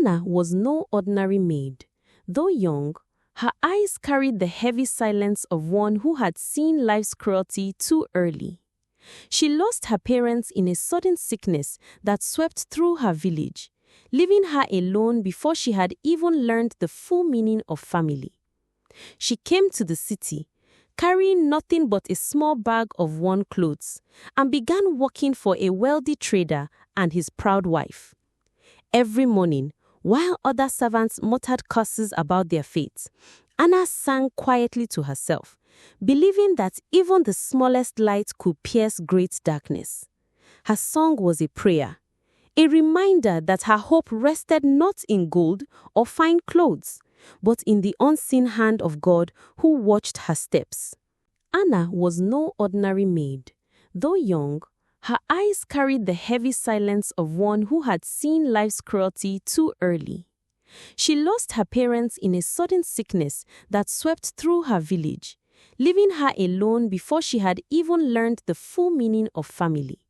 Anna was no ordinary maid. Though young, her eyes carried the heavy silence of one who had seen life's cruelty too early. She lost her parents in a sudden sickness that swept through her village, leaving her alone before she had even learned the full meaning of family. She came to the city, carrying nothing but a small bag of worn clothes, and began working for a wealthy trader and his proud wife. Every morning, while other servants muttered curses about their fate, Anna sang quietly to herself, believing that even the smallest light could pierce great darkness. Her song was a prayer, a reminder that her hope rested not in gold or fine clothes, but in the unseen hand of God who watched her steps. Anna was no ordinary maid. Though young, her eyes carried the heavy silence of one who had seen life's cruelty too early. She lost her parents in a sudden sickness that swept through her village, leaving her alone before she had even learned the full meaning of family.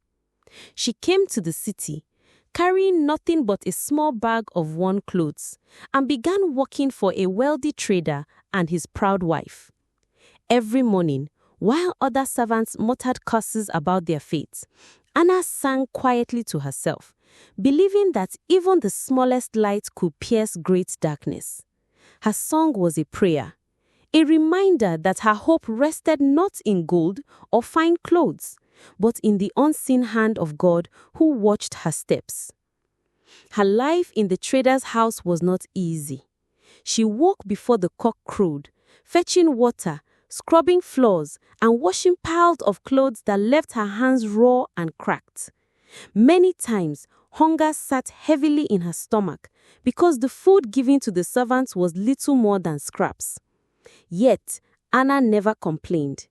She came to the city, carrying nothing but a small bag of worn clothes, and began working for a wealthy trader and his proud wife. Every morning, while other servants muttered curses about their fate, Anna sang quietly to herself, believing that even the smallest light could pierce great darkness. Her song was a prayer, a reminder that her hope rested not in gold or fine clothes, but in the unseen hand of God who watched her steps. Her life in the trader's house was not easy. She woke before the cock crowed, fetching water, scrubbing floors, and washing piles of clothes that left her hands raw and cracked. Many times, hunger sat heavily in her stomach because the food given to the servants was little more than scraps. Yet, Anna never complained.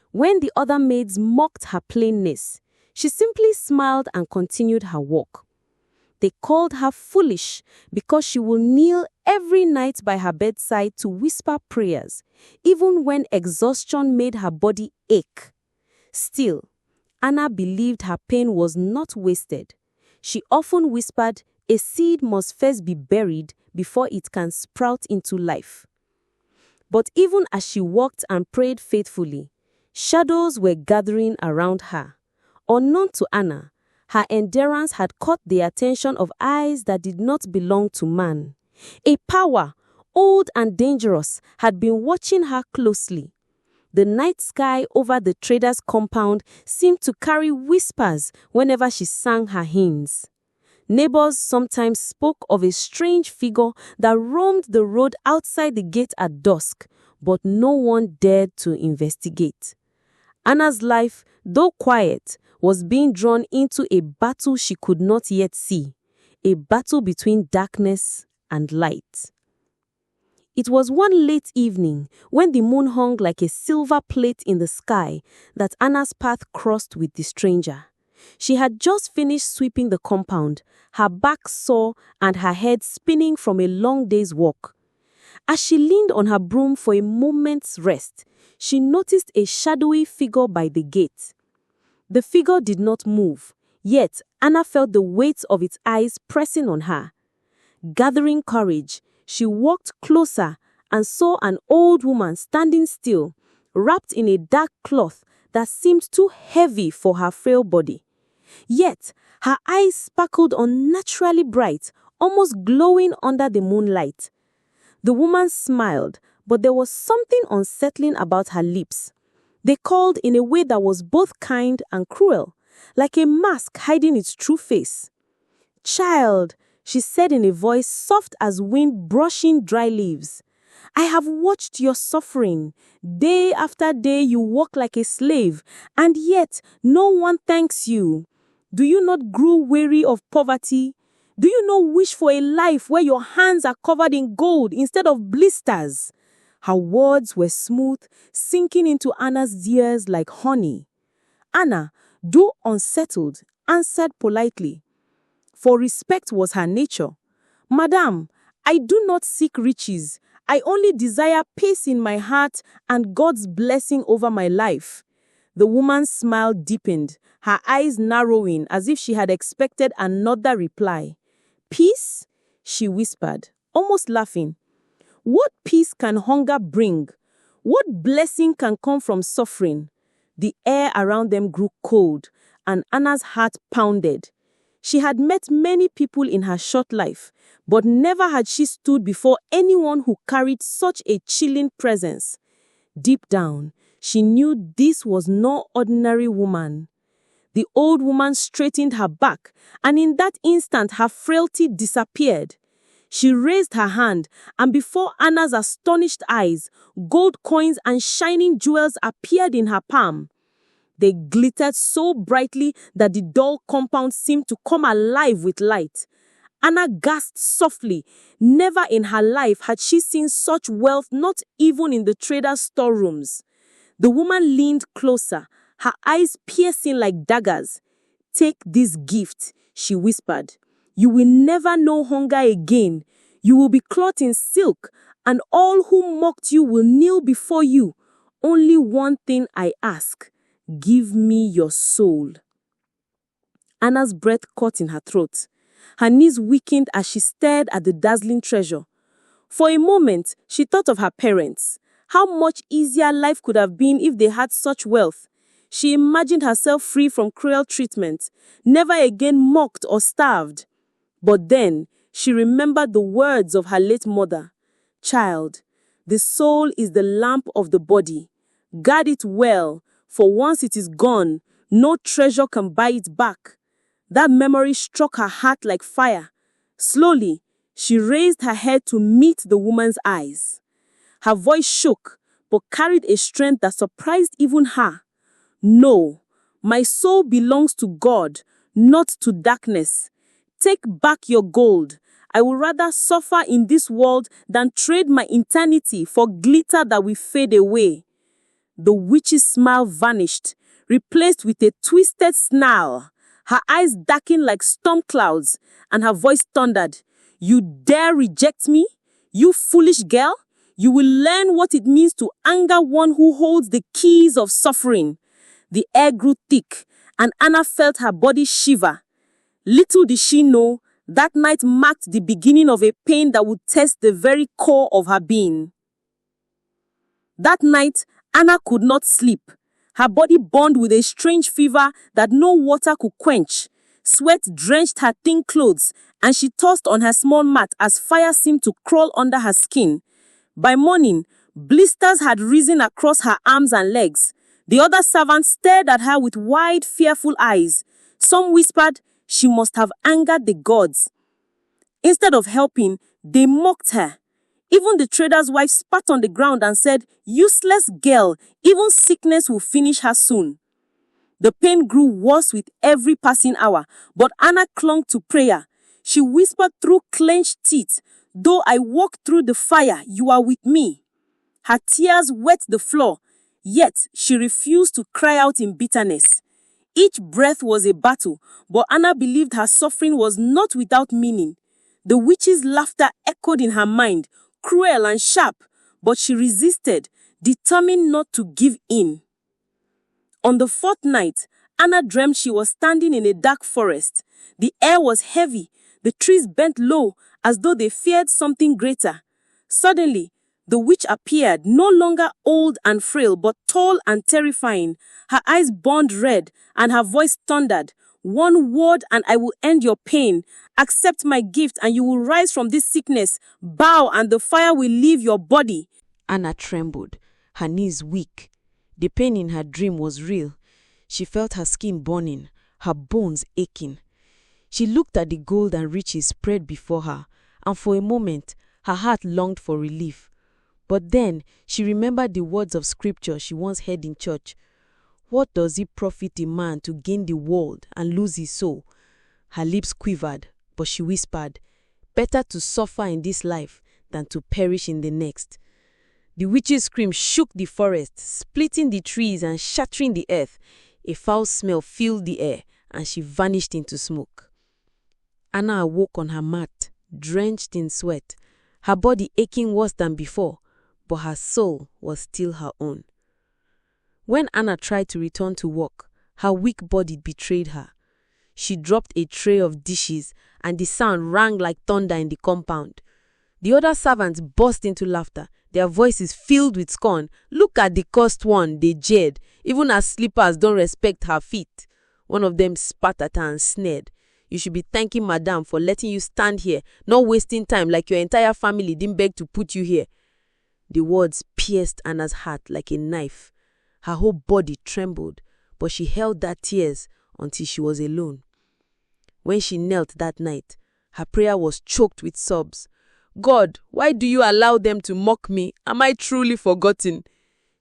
When the other maids mocked her plainness, she simply smiled and continued her work. They called her foolish because she would kneel every night by her bedside to whisper prayers, even when exhaustion made her body ache. Still, Anna believed her pain was not wasted. She often whispered, "A seed must first be buried before it can sprout into life." But even as she walked and prayed faithfully, shadows were gathering around her. Unknown to Anna, her endurance had caught the attention of eyes that did not belong to man. A power, old and dangerous, had been watching her closely. The night sky over the trader's compound seemed to carry whispers whenever she sang her hymns. Neighbors sometimes spoke of a strange figure that roamed the road outside the gate at dusk, but no one dared to investigate. Anna's life, though quiet, was being drawn into a battle she could not yet see, a battle between darkness and light. It was one late evening, when the moon hung like a silver plate in the sky, that Anna's path crossed with the stranger. She had just finished sweeping the compound, her back sore and her head spinning from a long day's walk. As she leaned on her broom for a moment's rest, she noticed a shadowy figure by the gate. The figure did not move, yet Anna felt the weight of its eyes pressing on her. Gathering courage, she walked closer and saw an old woman standing still, wrapped in a dark cloth that seemed too heavy for her frail body. Yet, her eyes sparkled unnaturally bright, almost glowing under the moonlight. The woman smiled, but there was something unsettling about her lips. They curled in a way that was both kind and cruel, like a mask hiding its true face. "Child," she said in a voice soft as wind brushing dry leaves, "I have watched your suffering. Day after day you work like a slave, and yet no one thanks you. Do you not grow weary of poverty? Do you not wish for a life where your hands are covered in gold instead of blisters?" Her words were smooth, sinking into Anna's ears like honey. Anna, though unsettled, answered politely, for respect was her nature. "Madam, I do not seek riches. I only desire peace in my heart and God's blessing over my life." The woman's smile deepened, her eyes narrowing as if she had expected another reply. "Peace?" she whispered, almost laughing. What peace can hunger bring? What blessing can come from suffering? The air around them grew cold, and Anna's heart pounded. She had met many people in her short life, but never had she stood before anyone who carried such a chilling presence. Deep down, she knew this was no ordinary woman. The old woman straightened her back, and in that instant her frailty disappeared. She raised her hand, and before Anna's astonished eyes, gold coins and shining jewels appeared in her palm. They glittered so brightly that the dull compound seemed to come alive with light. Anna gasped softly. Never in her life had she seen such wealth, not even in the traders' storerooms. The woman leaned closer, her eyes piercing like daggers. Take this gift, she whispered. You will never know hunger again. You will be clothed in silk, and all who mocked you will kneel before you. Only one thing I ask. Give me your soul. Anna's breath caught in her throat. Her knees weakened as she stared at the dazzling treasure. For a moment, she thought of her parents. How much easier life could have been if they had such wealth. She imagined herself free from cruel treatment, never again mocked or starved. But then, she remembered the words of her late mother. Child, the soul is the lamp of the body. Guard it well, for once it is gone, no treasure can buy it back. That memory struck her heart like fire. Slowly, she raised her head to meet the woman's eyes. Her voice shook, but carried a strength that surprised even her. No, my soul belongs to God, not to darkness. Take back your gold. I would rather suffer in this world than trade my eternity for glitter that will fade away. The witch's smile vanished, replaced with a twisted snarl. Her eyes darkened like storm clouds, and her voice thundered. You dare reject me? You foolish girl? You will learn what it means to anger one who holds the keys of suffering. The air grew thick, and Anna felt her body shiver. Little did she know, that night marked the beginning of a pain that would test the very core of her being. That night, Anna could not sleep. Her body burned with a strange fever that no water could quench. Sweat drenched her thin clothes, and she tossed on her small mat as fire seemed to crawl under her skin. By morning, blisters had risen across her arms and legs. The other servants stared at her with wide, fearful eyes. Some whispered she must have angered the gods. Instead of helping, they mocked her. Even the trader's wife spat on the ground and said, "Useless girl, even sickness will finish her soon." The pain grew worse with every passing hour, but Anna clung to prayer. She whispered through clenched teeth, "Though I walk through the fire, you are with me." Her tears wet the floor, yet she refused to cry out in bitterness. Each breath was a battle, but Anna believed her suffering was not without meaning. The witch's laughter echoed in her mind, cruel and sharp, but she resisted, determined not to give in. On the fourth night, Anna dreamt she was standing in a dark forest. The air was heavy, the trees bent low as though they feared something greater. Suddenly, the witch appeared, no longer old and frail, but tall and terrifying. Her eyes burned red, and her voice thundered, "One word and I will end your pain. Accept my gift and you will rise from this sickness. Bow and the fire will leave your body." Anna trembled, her knees weak. The pain in her dream was real. She felt her skin burning, her bones aching. She looked at the gold and riches spread before her, and for a moment, her heart longed for relief. But then, she remembered the words of scripture she once heard in church. What does it profit a man to gain the world and lose his soul? Her lips quivered, but she whispered, "Better to suffer in this life than to perish in the next." The witch's scream shook the forest, splitting the trees and shattering the earth. A foul smell filled the air, and she vanished into smoke. Anna awoke on her mat, drenched in sweat, her body aching worse than before, but her soul was still her own. When Anna tried to return to work, her weak body betrayed her. She dropped a tray of dishes, and the sound rang like thunder in the compound. The other servants burst into laughter, their voices filled with scorn. "Look at the cursed one," they jeered. "Even her slippers don't respect her feet." One of them spat at her and sneered. "You should be thanking Madame for letting you stand here, not wasting time like your entire family didn't beg to put you here." The words pierced Anna's heart like a knife. Her whole body trembled, but she held her tears until she was alone. When she knelt that night, her prayer was choked with sobs. "God, why do you allow them to mock me? Am I truly forgotten?"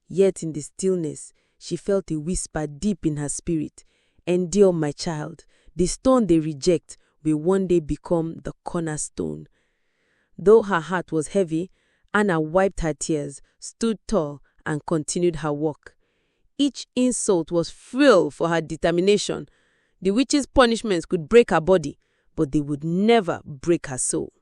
Yet in the stillness, she felt a whisper deep in her spirit. "Endure, my child. The stone they reject will one day become the cornerstone." Though her heart was heavy, Anna wiped her tears, stood tall, and continued her work. Each insult was fuel for her determination. The witch's punishments could break her body, but they would never break her soul.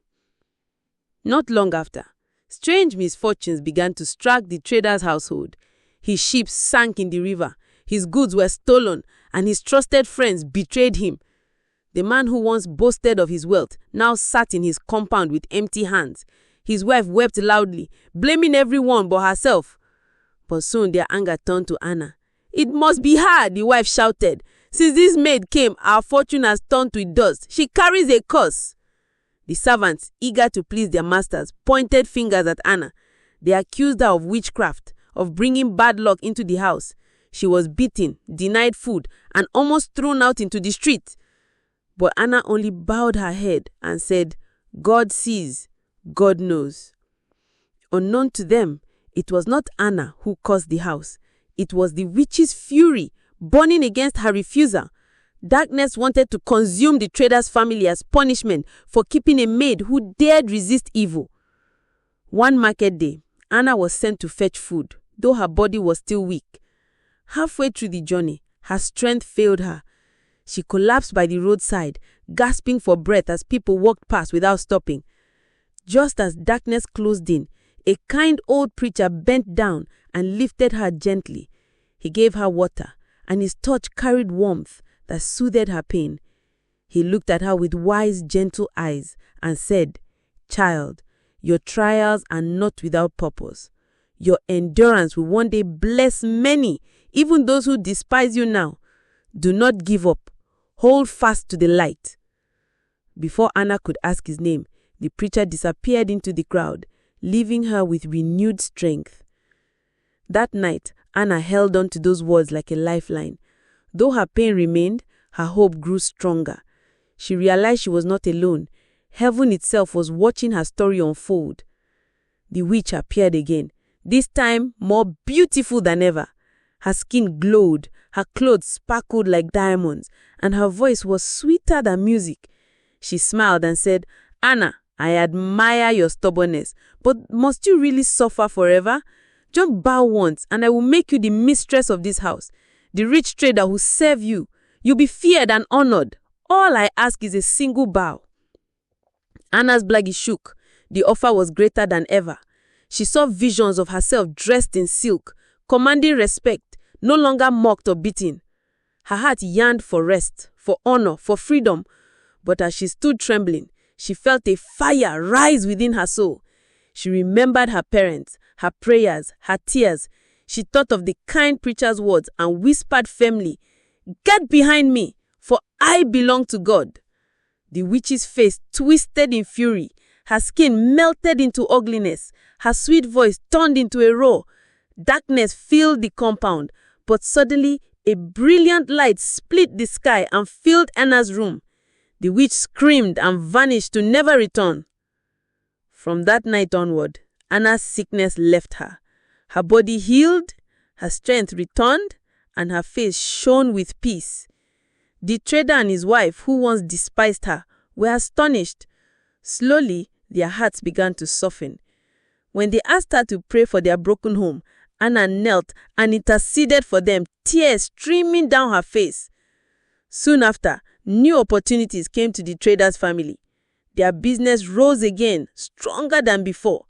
Not long after, strange misfortunes began to strike the trader's household. His ships sank in the river, his goods were stolen, and his trusted friends betrayed him. The man who once boasted of his wealth now sat in his compound with empty hands. His wife wept loudly, blaming everyone but herself. But soon their anger turned to Anna. "It must be her," the wife shouted. "Since this maid came, our fortune has turned to dust. She carries a curse." The servants, eager to please their masters, pointed fingers at Anna. They accused her of witchcraft, of bringing bad luck into the house. She was beaten, denied food, and almost thrown out into the street. But Anna only bowed her head and said, "God sees, God knows." Unknown to them, it was not Anna who cursed the house. It was the witch's fury burning against her refuser. Darkness wanted to consume the trader's family as punishment for keeping a maid who dared resist evil. One market day, Anna was sent to fetch food, though her body was still weak. Halfway through the journey, her strength failed her. She collapsed by the roadside, gasping for breath as people walked past without stopping. Just as darkness closed in, a kind old preacher bent down and lifted her gently. He gave her water, and his touch carried warmth that soothed her pain. He looked at her with wise, gentle eyes and said, "Child, your trials are not without purpose. Your endurance will one day bless many, even those who despise you now. Do not give up. Hold fast to the light." Before Anna could ask his name, the preacher disappeared into the crowd, leaving her with renewed strength. That night, Anna held on to those words like a lifeline. Though her pain remained, her hope grew stronger. She realized she was not alone. Heaven itself was watching her story unfold. The witch appeared again, this time more beautiful than ever. Her skin glowed, her clothes sparkled like diamonds, and her voice was sweeter than music. She smiled and said, "Anna, I admire your stubbornness, but must you really suffer forever? Just bow once, and I will make you the mistress of this house. The rich trader who serve you. You'll be feared and honored. All I ask is a single bow." Anna's blanket shook. The offer was greater than ever. She saw visions of herself dressed in silk, commanding respect, no longer mocked or beaten. Her heart yearned for rest, for honor, for freedom. But as she stood trembling, she felt a fire rise within her soul. She remembered her parents, her prayers, her tears. She thought of the kind preacher's words and whispered firmly, "Get behind me, for I belong to God." The witch's face twisted in fury. Her skin melted into ugliness. Her sweet voice turned into a roar. Darkness filled the compound, but suddenly a brilliant light split the sky and filled Anna's room. The witch screamed and vanished to never return. From that night onward, Anna's sickness left her. Her body healed, her strength returned, and her face shone with peace. The trader and his wife, who once despised her, were astonished. Slowly, their hearts began to soften. When they asked her to pray for their broken home, Anna knelt and interceded for them, tears streaming down her face. Soon after, new opportunities came to the trader's family. Their business rose again, stronger than before.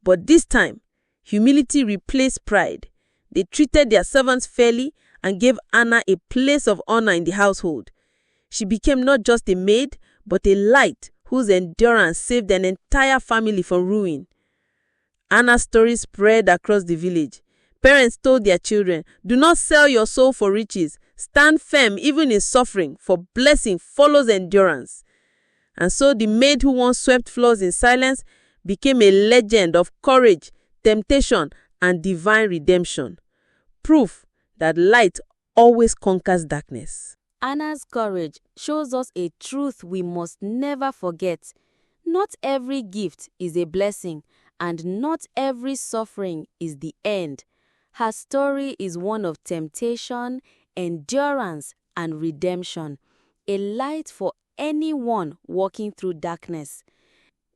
But this time, humility replaced pride. They treated their servants fairly and gave Anna a place of honor in the household. She became not just a maid, but a light whose endurance saved an entire family from ruin. Anna's story spread across the village. Parents told their children, "Do not sell your soul for riches. Stand firm even in suffering, for blessing follows endurance." And so the maid who once swept floors in silence became a legend of courage, temptation, and divine redemption. Proof that light always conquers darkness. Anna's courage shows us a truth we must never forget. Not every gift is a blessing, and not every suffering is the end. Her story is one of temptation, endurance, and redemption, a light for anyone walking through darkness.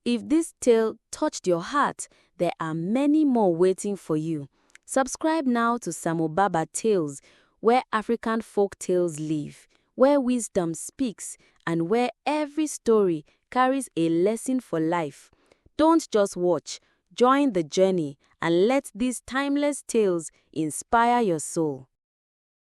If this tale touched your heart, there are many more waiting for you. Subscribe now to SamobabaTales, where African folk tales live, where wisdom speaks, and where every story carries a lesson for life. Don't just watch, join the journey, and let these timeless tales inspire your soul.